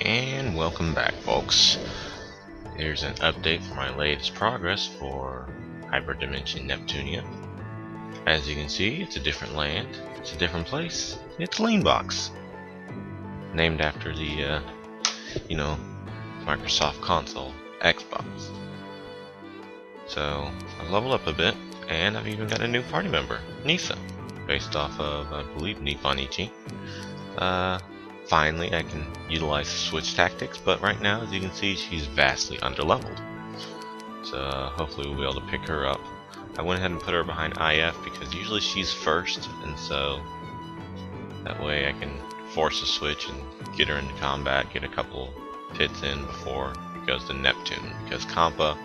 And welcome back, folks. Here's an update for my latest progress for Hyperdimension Neptunia. As you can see, it's a different land, it's a different place. It's Leanbox, named after the, Microsoft console, Xbox. So, I've leveled up a bit, and I've even got a new party member, Nisa, based off of, I believe, Nipanichi. Finally, I can utilize switch tactics, but right now, as you can see, she's vastly underleveled. So hopefully we'll be able to pick her up. I went ahead and put her behind IF because usually she's first, and so that way I can force a switch and get her into combat, get a couple hits in before it goes to Neptune, because Compa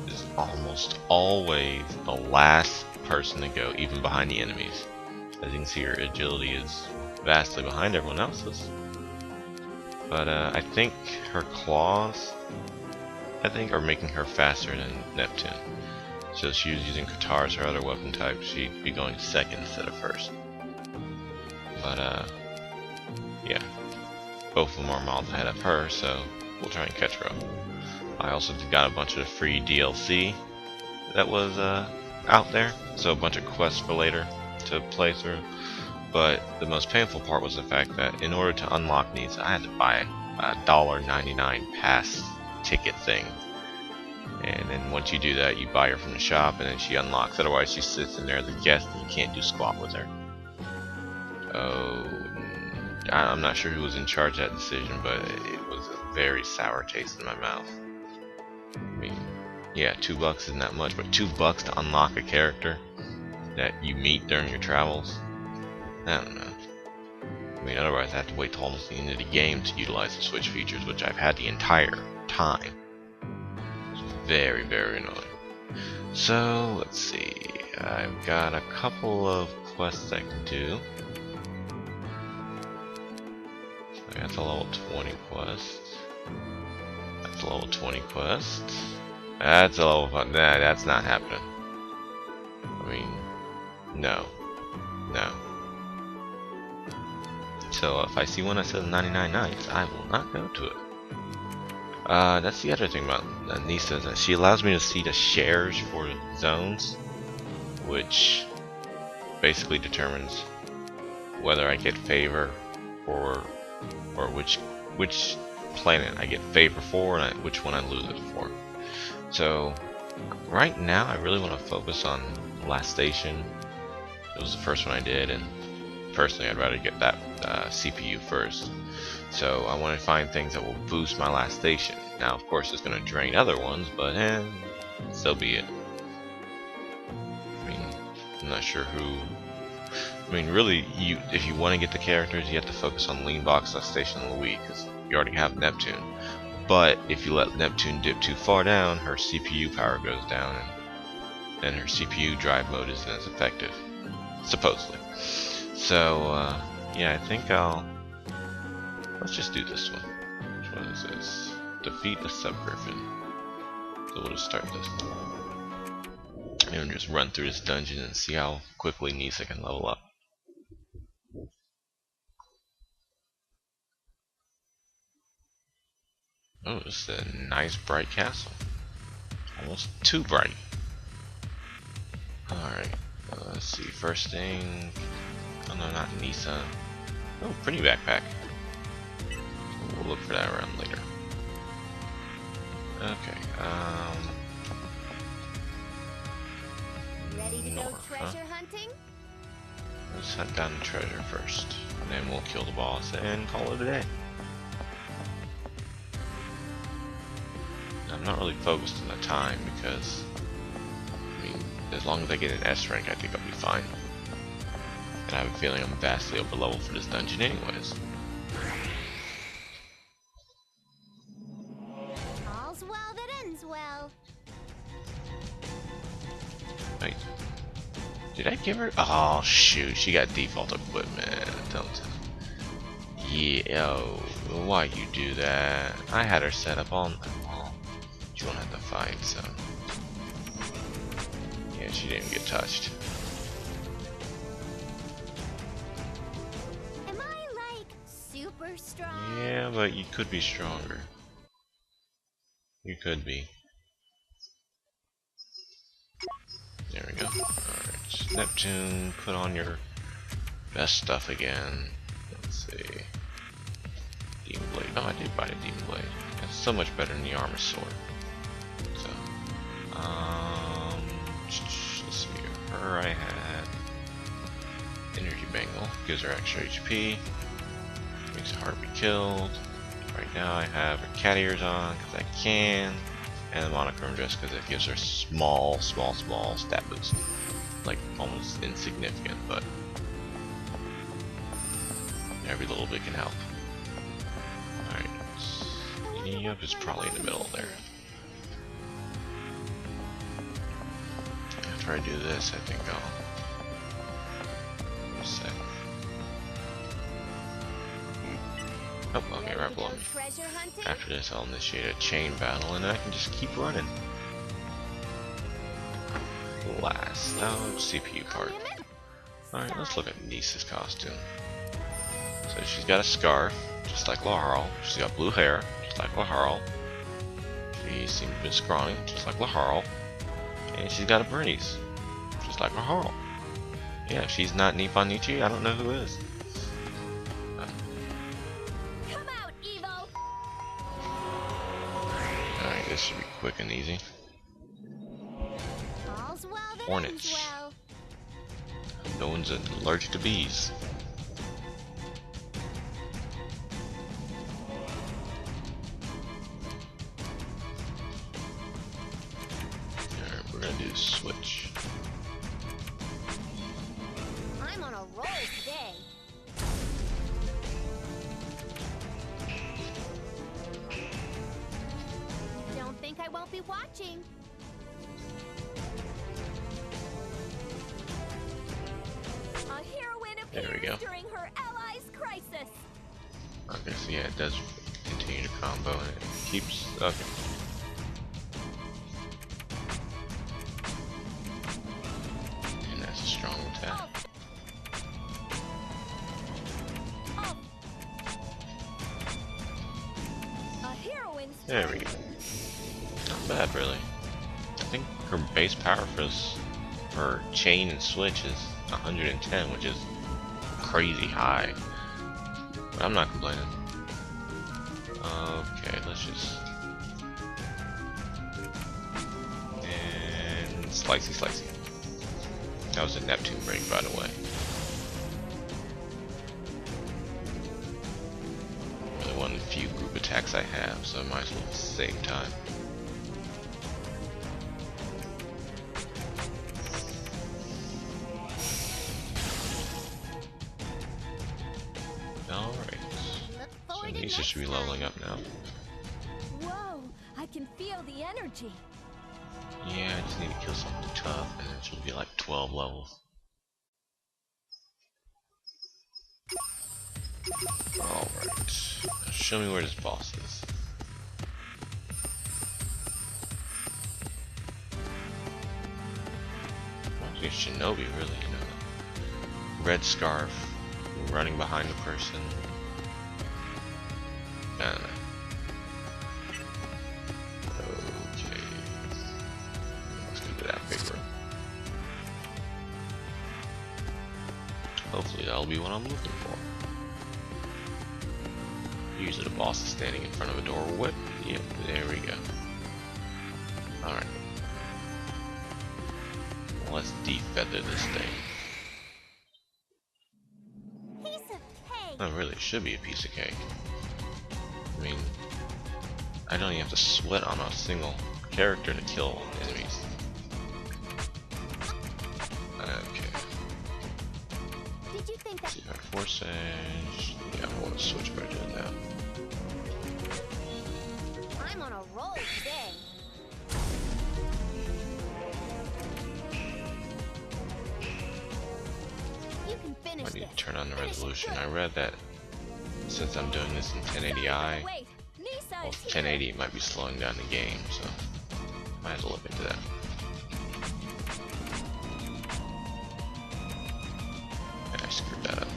is almost always the last person to go, even behind the enemies. As you can see, her agility is vastly behind everyone else's, but I think her claws, are making her faster than Neptune. So if she was using Katars or other weapon types, she'd be going second instead of first. But yeah, both of them are miles ahead of her, so we'll try and catch her up. I also got a bunch of free DLC that was out there, so a bunch of quests for later to play through. But the most painful part was the fact that in order to unlock these, I had to buy a $1.99 pass ticket thing. And then once you do that, you buy her from the shop, and then she unlocks. Otherwise, she sits in there as a guest, and you can't do squat with her. Oh, I'm not sure who was in charge of that decision, but it was a very sour taste in my mouth. I mean, yeah, $2 isn't that much, but $2 to unlock a character that you meet during your travels? I don't know. I mean, otherwise I have to wait till almost the end of the game to utilize the Switch features, which I've had the entire time. It's very, very annoying. So, let's see. I've got a couple of quests I can do. That's a level 20 quest. That's a level 20 quest. That's a level 5. Nah, that's not happening. I mean, no. No. So if I see one that says 99 nights, I will not go to it. That's the other thing about Nisa, is that she allows me to see the shares for zones, which basically determines whether I get favor or which planet I get favor for and which one I lose it for. So right now I really want to focus on Last Station. It was the first one I did, and personally I'd rather get that CPU first. So I want to find things that will boost my Last Station. Now of course it's going to drain other ones, but so be it. I mean, I'm not sure who. I mean, really, if you want to get the characters, you have to focus on Leanbox, Last Station, and Louis, because you already have Neptune. But if you let Neptune dip too far down, her CPU power goes down, and then her CPU drive mode isn't as effective, supposedly. So yeah, I think let's just do this one. Which one is this? Defeat the Sub-Griffin. So we'll just start this. And just run through this dungeon and see how quickly Nisa can level up. Oh, this is a nice bright castle. Almost too bright. Alright, let's see. First thing. Oh no, not Nisa. Oh, pretty backpack. We'll look for that around later. Okay, ready to go treasure hunting? Let's hunt down the treasure first, and then we'll kill the boss and call it a day. I'm not really focused on the time because, I mean, as long as I get an S rank, I think I'll be fine. And I have a feeling I'm vastly over leveled for this dungeon anyways. All's well that ends well. Wait. Did I give her? Oh shoot, she got default equipment. Don't. Yeah, oh, why you do that? I had her set up on. Well, she won't have to fight, so. Yeah, she didn't get touched. Am I like super strong. Yeah, but you could be stronger. You could be. There we go. Alright, Neptune, put on your best stuff again. Let's see. Demon Blade. Oh, I did buy the Demon Blade. That's so much better than the Armor Sword. So, let's see. Her I had Energy Bangle, gives her extra HP, makes it hard to be killed. Right now I have her cat ears on because I can, and the monochrome dress because it gives her small stat boost. Like almost insignificant, but every little bit can help. Alright, yep, it's probably in the middle there. After I do this, I think I'll set. Oh, okay, right below me. After this, I'll initiate a chain battle, and then I can just keep running. Last, now CPU part. Alright, let's look at Nisa's costume. So she's got a scarf, just like Laharl. She's got blue hair, just like Laharl. She seems a bit scrawny, just like Laharl. And she's got a Bernice, just like Laharl. Yeah, if she's not Nippon Nichi, I don't know who is. Come out, Evo. Alright, this should be quick and easy. All's well that Hornets. ends well. No one's allergic to bees. Alright, we're gonna do switch. I'm on a roll today. Don't think I won't be watching. A heroine There we go. appears during her allies' crisis. Okay, so yeah, it does continue to combo and it keeps. Okay. And that's a strong attack. A heroine's There we go. Not bad, really. I think her base power for chain and switch is 110, which is crazy high. But I'm not complaining. Okay, let's just. And slicey. That was a Neptune break, by the way. Really one of the few group attacks I have, so I might as well save time. Alright. So Nisa should be leveling up now. Whoa, I can feel the energy. Yeah, I just need to kill something tough, and then she'll be like 12 levels. Alright. Now show me where this boss is. I think Shinobi, really, you know. Red scarf, running behind the person. I don't know. Okay. Let's go to that big room. Hopefully that'll be what I'm looking for. Usually the boss is standing in front of a door. What? Yep, there we go. Alright. Let's defeather this thing. Piece of cake. Oh, really, it should be a piece of cake. I mean, I don't even have to sweat on a single character to kill enemies. Okay. Did you think that? See if I force edge. Yeah, I want to switch by doing that. I'm on a roll today. You can finish I need this. to turn on the Finish it resolution. good. I read that since I'm doing this in 1080i, Wait, Nisa well, is here. 1080 might be slowing down the game, so might as well look into that. I screwed that up.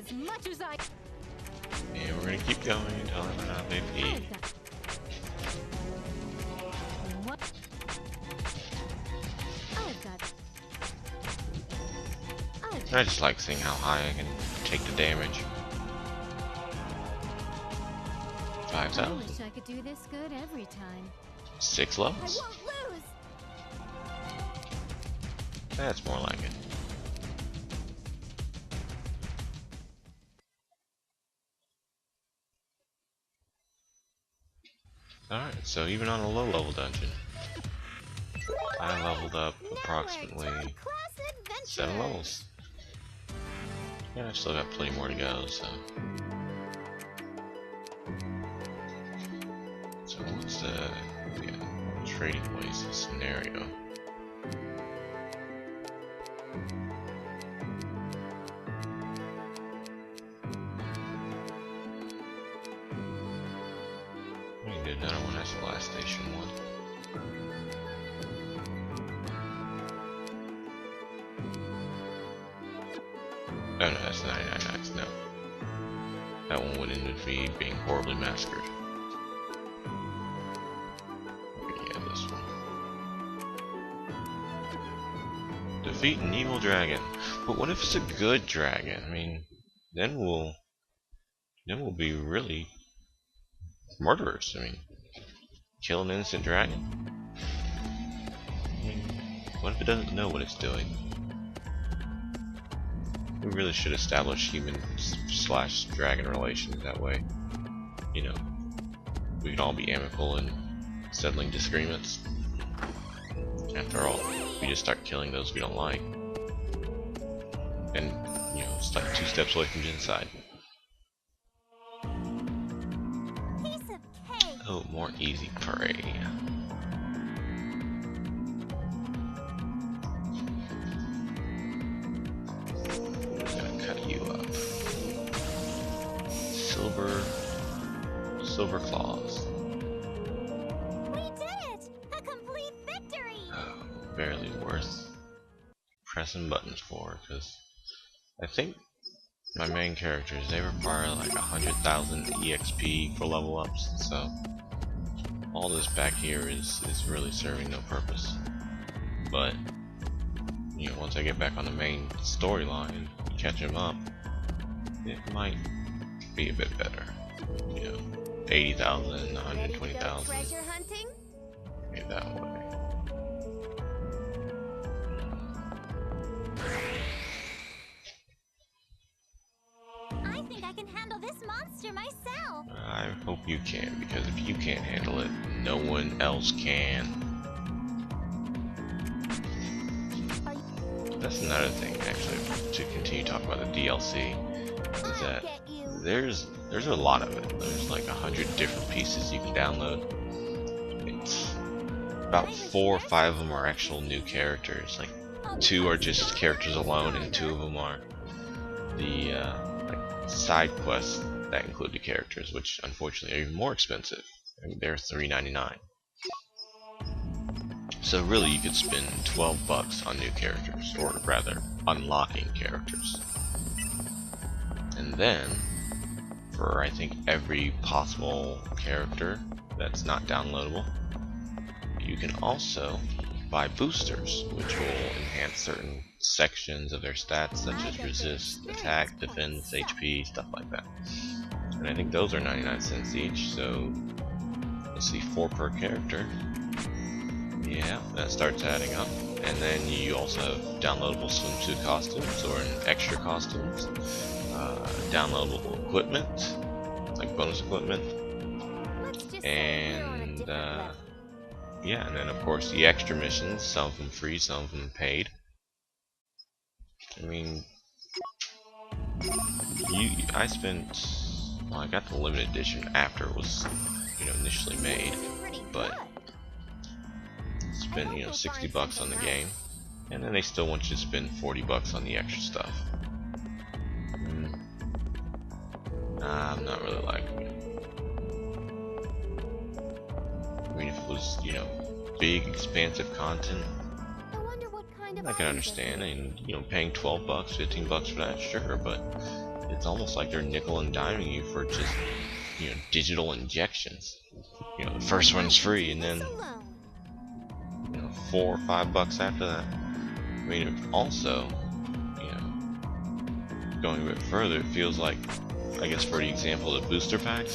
as much as I. And we're gonna keep going until I run out of AP. What? I've got. I just like seeing how high I can take the damage. I 5,000. wish I could do this good every time. 6 I levels? won't lose. That's more like it. Alright, so even on a low level dungeon, I leveled up approximately 7 levels. Yeah, I've still got plenty more to go, so. So what's the trading place scenario? We did another one. That's the last station one. Oh no, that's 99 nights. No, that one would end up being horribly massacred. Yeah, this one. Defeat an evil dragon. But what if it's a good dragon? I mean, then we'll be really murderers. I mean, kill an innocent dragon. I mean, what if it doesn't know what it's doing? We really should establish human/dragon relations that way. You know, we can all be amicable in settling disagreements. After all, we just start killing those we don't like. And, you know, it's like 2 steps away from genocide. Piece of cake. Oh, more easy prey. Silver claws. We did it! A complete victory! Oh, barely worth pressing buttons for, because I think my main characters, they require like 100,000 EXP for level ups, so all this back here is really serving no purpose. But, you know, once I get back on the main storyline and catch him up, it might be a bit better. You know, 80,000, 120,000. Treasure hunting? Maybe that way. I think I can handle this monster myself. I hope you can, because if you can't handle it, no one else can. That's another thing, actually, to continue talking about the DLC, is that there's a lot of it. There's like 100 different pieces you can download. It's about 4 or 5 of them are actual new characters. Like 2 are just characters alone, and 2 of them are the like side quests that include the characters, which unfortunately are even more expensive. I mean, they're $3.99. So really, you could spend $12 on new characters, or rather, unlocking characters. And then, for I think every possible character that's not downloadable, you can also buy boosters, which will enhance certain sections of their stats, such as resist, attack, defense, HP, stuff like that. And I think those are 99 cents each, so let's see, 4 per character. Yeah, that starts adding up. And then you also have downloadable swimsuit costumes, or extra costumes, downloadable equipment, like bonus equipment, and yeah, and then of course the extra missions, some of them free, some of them paid. I mean, I spent, well, I got the limited edition after it was, you know, initially made, but spend, you know, $60 on the game, and then they still want you to spend $40 on the extra stuff. I'm not really liking it. I mean, if it was, you know, big, expansive content, I can understand, and you know, paying $12, $15 for that, sure, but it's almost like they're nickel and diming you for just, you know, digital injections. You know, the first one's free, and then, you know, $4 or $5 after that. I mean, also, you know, going a bit further, it feels like, I guess for the example of the booster packs,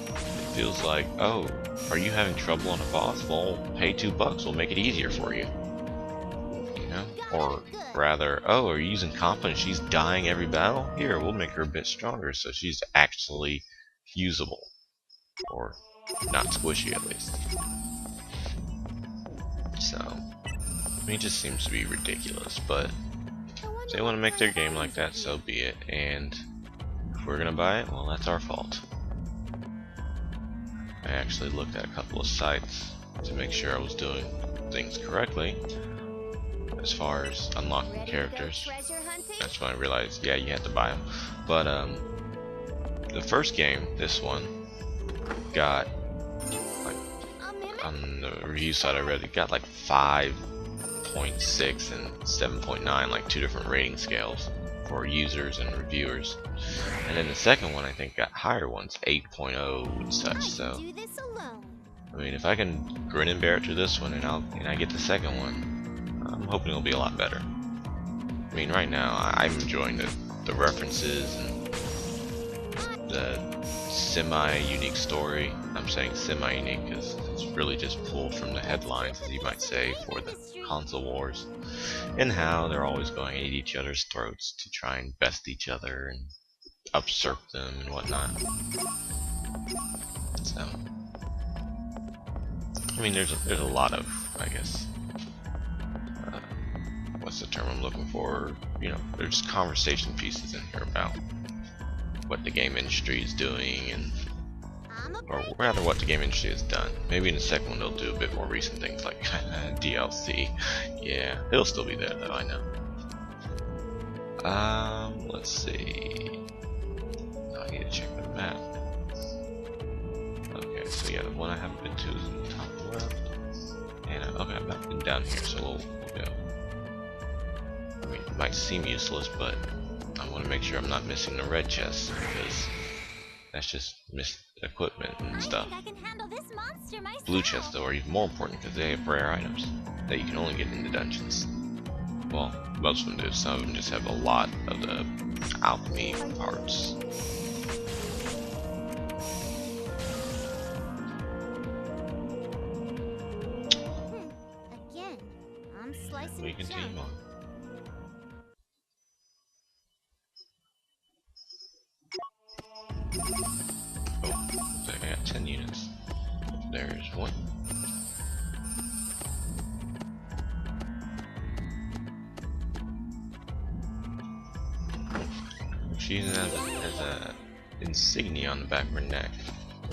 it feels like, oh, are you having trouble on a boss? Well, pay $2, we'll make it easier for you. You know? Or rather, oh, are you using comp and she's dying every battle? Here, we'll make her a bit stronger so she's actually usable. Or not squishy, at least. So, I mean, it just seems to be ridiculous, but if they want to make their game like that, so be it. And if we're gonna buy it, well, that's our fault. I actually looked at a couple of sites to make sure I was doing things correctly as far as unlocking characters. That's when I realized, yeah, you had to buy them. But the first game, this one, got, like, on the review site I read, it got like 5.6 and 7.9, like 2 different rating scales for users and reviewers. And then the second one, I think, got higher ones, 8.0 and such. So, I mean, if I can grin and bear it through this one, and I get the second one, I'm hoping it'll be a lot better. I mean, right now, I'm enjoying the references and the semi-unique story. I'm saying semi-unique because it's really just pulled from the headlines, as you might say, for the console wars, and how they're always going at each other's throats to try and best each other and usurp them and whatnot. So, I mean, there's a lot of, I guess, what's the term I'm looking for? You know, there's conversation pieces in here about what the game industry is doing, and or rather what the game industry has done. Maybe in the second one they'll do a bit more recent things like DLC. Yeah, it'll still be there though, I know. Let's see. I need to check the map. Okay, so yeah, the one I haven't been to is in the top left. And okay, I've not been down here, so we'll go. I mean, it might seem useless, but I want to make sure I'm not missing the red chest, because that's just missed equipment and stuff. Blue chests, though, are even more important because they have rare items that you can only get in the dungeons. Well, most of them do. Some of them just have a lot of the alchemy parts. Again, I'm slicing. We continue on. Oh, looks like I got 10 units. There's one. She has a insignia on the back of her neck,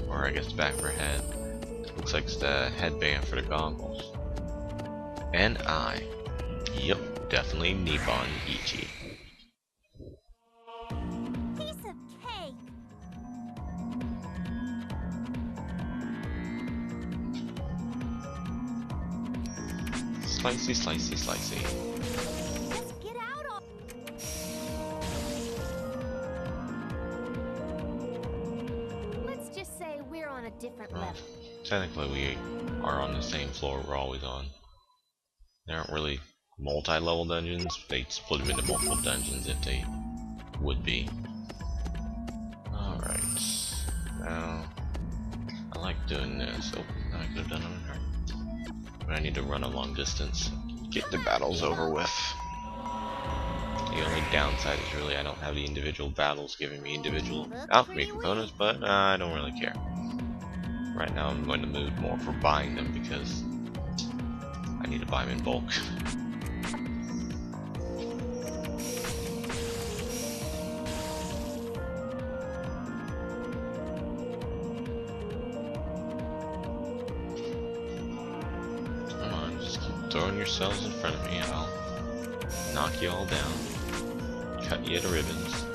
or I guess the back of her head. Looks like it's the headband for the goggles. And yep, definitely Nippon Ichi. Piece of cake. Slicey, slicey, slicey. Let's get out of. Let's just say we're on a different level. Technically, we are on the same floor we're always on. They aren't really multi-level dungeons. They split them into multiple dungeons if they would be. Alright. Now, I like doing this. Oh, I could have done it on her. But I need to run a long distance. Get the battles over with. The only downside is really I don't have the individual battles giving me individual alchemy components, but I don't really care. Right now I'm in the mood more for buying them because I need to buy them in bulk. Come on, just keep throwing yourselves in front of me and I'll knock you all down, cut you to ribbons,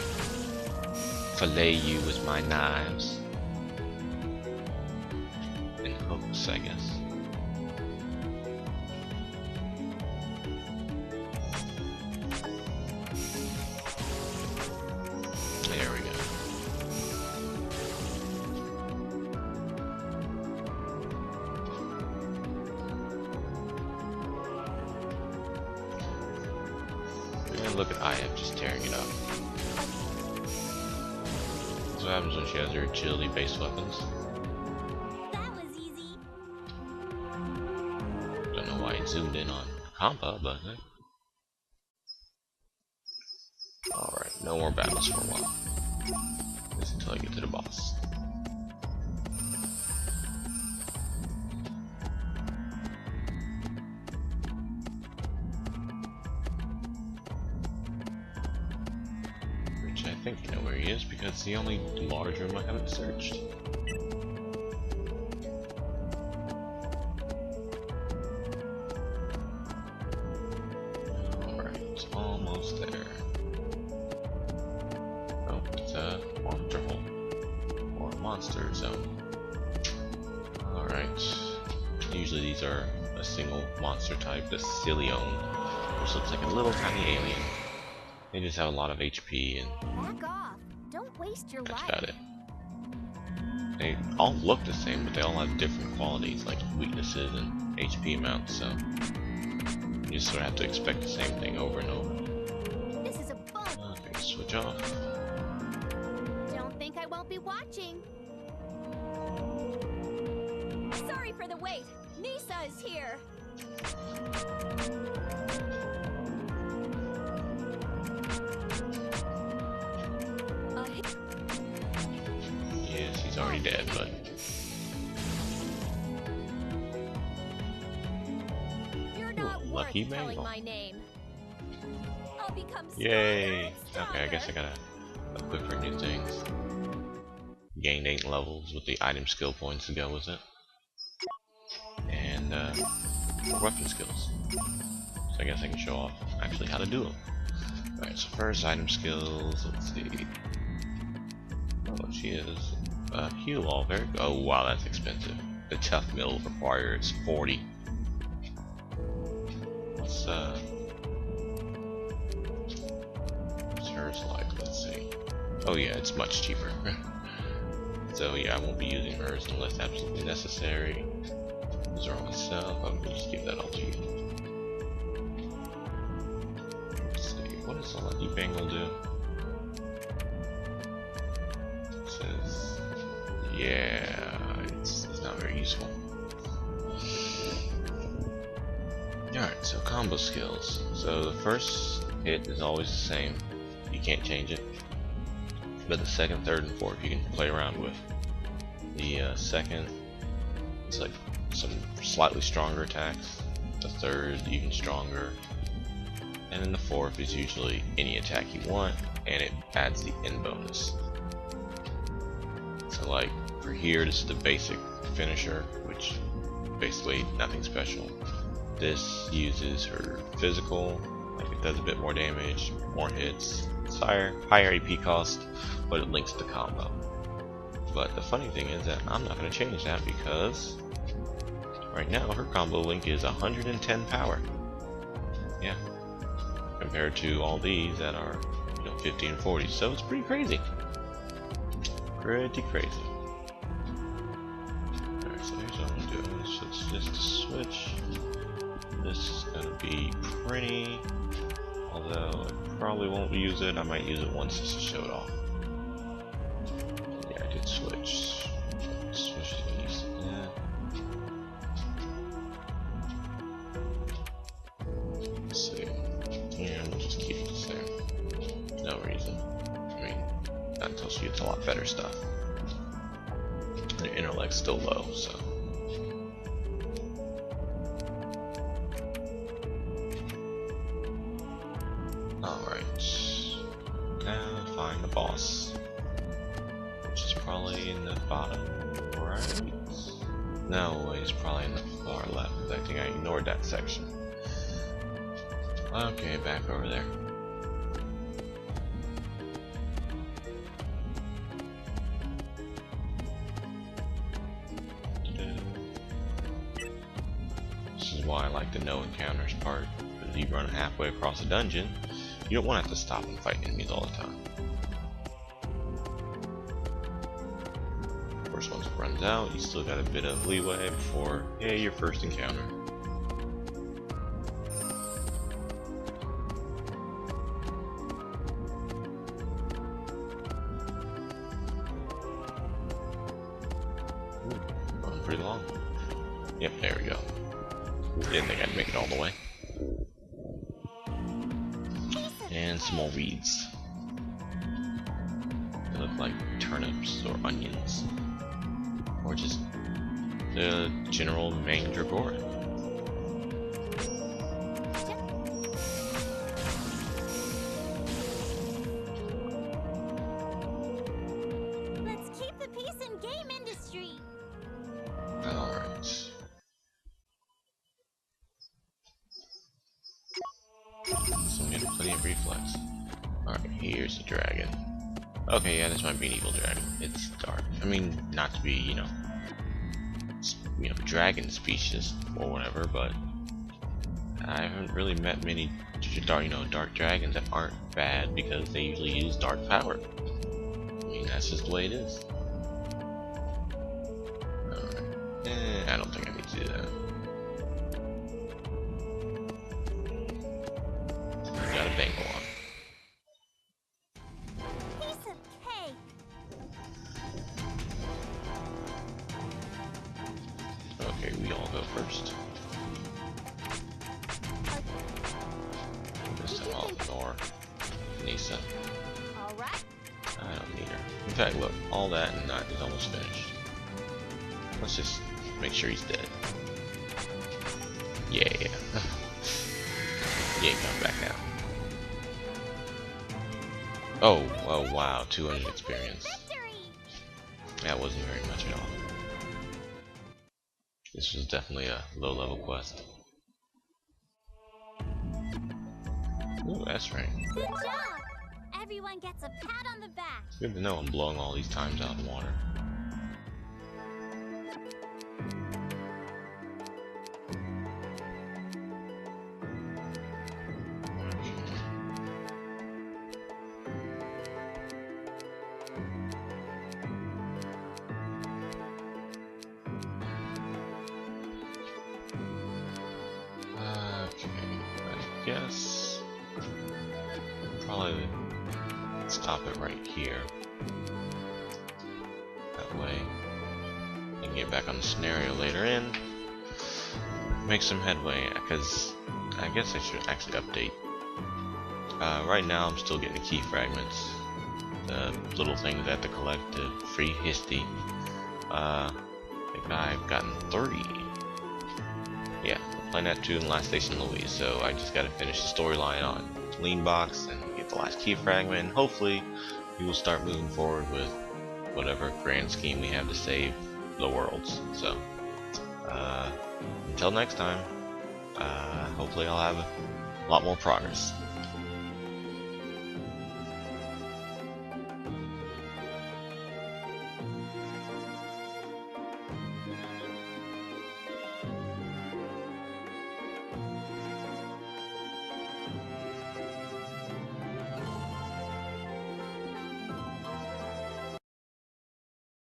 fillet you with my knives and hooks, I guess. There And look at IF just tearing it up. That's what happens when she has her agility based weapons. That was easy. Don't know why it zoomed in on combo, but alright, no more battles for a while. Just until I get to the boss. Which I think I know where he is because it's the only large room I haven't searched. Alright, almost there. Oh, it's a monster hole. Or a monster zone. Alright. Usually these are a single monster type, the Cilione, which looks like a little tiny alien. They just have a lot of HP and Back off. Don't waste your that's life. about it. They all look the same, but they all have different qualities, like weaknesses and HP amounts, so you just sort of have to expect the same thing over and over. This is a bump. Okay, switch off. Don't think I won't be watching. Sorry for the wait. Nisa is here. Yes, he's already dead, but You're not worth lucky telling mangle. my name. I'll become Yay! stronger Okay, I guess I gotta equip for new things. Gained 8 levels with the item skill points to go with it. And weapon skills. So I guess I can show off actually how to do them. Alright, so first item skills, let's see. Oh, she is heal all very good. Oh wow, that's expensive. The tough mill requires 40. What's hers like? Let's see. Oh yeah, it's much cheaper. So yeah, I won't be using hers unless absolutely necessary. These are on myself. I'm gonna just give that all to you. Let's see. What does the lucky bangle do? It says, yeah, it's not very useful. Alright, so combo skills. So the first hit is always the same. You can't change it. But the second, third, and fourth you can play around with. The second is like some slightly stronger attacks. The third, even stronger. And then the fourth is usually any attack you want, and it adds the end bonus. So like for here, this is the basic finisher, which basically nothing special. This uses her physical, like it does a bit more damage, more hits, it's higher AP cost, but it links the combo. But the funny thing is that I'm not going to change that because right now her combo link is 110 power. Yeah, compared to all these that are 50 and 40, so it's pretty crazy. Pretty crazy. Alright, so here's what I'm going to do. I'm going to switch this to switch. This is going to be pretty, although I probably won't use it. I might use it once just to show it off. Yeah, I did switch. Switch these. Yeah. Let's see. Yeah, we'll just keep it the same. No reason. I mean, not until she gets a lot better stuff. Her intellect's still low, so. Alright. Now find the boss. Which is probably in the bottom right? No, he's probably in the far left. I think I ignored that section. Okay, back over there. This is why I like the no encounters part. Because you run halfway across a dungeon, you don't want to have to stop and fight enemies all the time. Of course, once it runs out, you still got a bit of leeway before, yeah, your first encounter. pretty long. Yep, there we go. Didn't think I'd make it all the way. And some more weeds. They look like turnips or onions. Or just the general mandragora. Let's keep the peace in game industry. Alright. So I'm getting plenty of reflex. Alright, here's the dragon. Okay, yeah, this might be an evil dragon. It's dark. I mean, not to be, dragon species or whatever, but I haven't really met many dark dragons that aren't bad because they usually use dark power. I mean, that's just the way it is. Alright. I don't think I need to do that. Got a bangle on. Piece of cake. Okay, we all go first. This time I'll ignore Nisa. All right. I don't need her. In fact, look, all that and that is almost finished. Let's just make sure he's dead. Yeah. He ain't coming back now. Oh wow, 200 experience. Victory. That wasn't very much at all. This was definitely a low-level quest. Ooh, that's right. Good job. Everyone gets a pat on the back. It's good to know I'm blowing all these times out of the water. I guess probably stop it right here. That way I can get back on the scenario later and make some headway, because I guess I should actually update. Right now I'm still getting the key fragments, the little things at the collective free history. I think I've gotten 3. Yeah, Planet 2 and Last Station Louise, so I just gotta finish the storyline on Lean Box and get the last key fragment, and hopefully we will start moving forward with whatever grand scheme we have to save the worlds. So, until next time, hopefully I'll have a lot more progress.